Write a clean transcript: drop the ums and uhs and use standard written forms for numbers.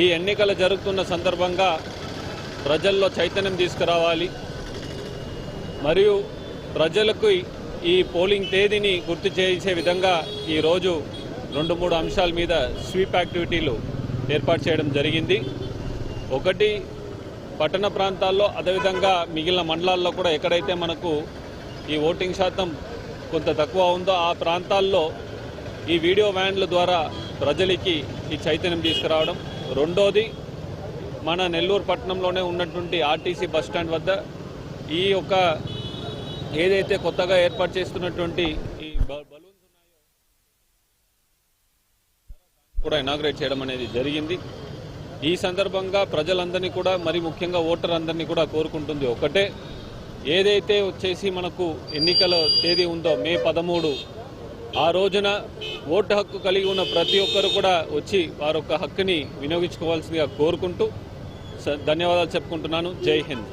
ఈ ఎన్నికలు జరుగుతున్న సందర్భంగా ప్రజల్లో చైతన్యం తీసుకురావాలి మరియు ప్రజలకు ఈ పోలింగ్ తేదీని గుర్తు చేసే విధంగా ఈరోజు 2-3 అంశాల మీద స్వీప్ యాక్టివిటీలు ఏర్పాటు చేయడం జరిగింది. ఒకటి, పట్టణ ప్రాంతాల్లో అదేవిధంగా మిగిలిన మండలాల్లో కూడా ఎక్కడైతే మనకు ఈ ఓటింగ్ శాతం కొంత తక్కువ ఉందో ఆ ప్రాంతాల్లో ఈ వీడియో వ్యాన్ల ద్వారా ప్రజలకి ఈ చైతన్యం తీసుకురావడం. రెండోది, మన నెల్లూరు పట్టణంలోనే ఉన్నటువంటి ఆర్టీసీ బస్టాండ్ వద్ద ఈ యొక్క ఏదైతే కొత్తగా ఏర్పాటు చేస్తున్నటువంటి ఈ బలూన్స్ ఉన్నాయో కూడా ఇనాగ్రేట్ చేయడం అనేది జరిగింది. ఈ సందర్భంగా ప్రజలందరినీ కూడా మరి ముఖ్యంగా ఓటర్ అందరినీ కూడా కోరుకుంటుంది ఒకటే, ఏదైతే వచ్చేసి మనకు ఎన్నికల తేదీ ఉందో మే 13 ఆ రోజున ఓటు హక్కు కలిగి ఉన్న ప్రతి ఒక్కరు కూడా వచ్చి వారొక్క హక్కుని వినియోగించుకోవాల్సిందిగా కోరుకుంటూ ధన్యవాదాలు చెప్పుకుంటున్నాను. జై హింద్.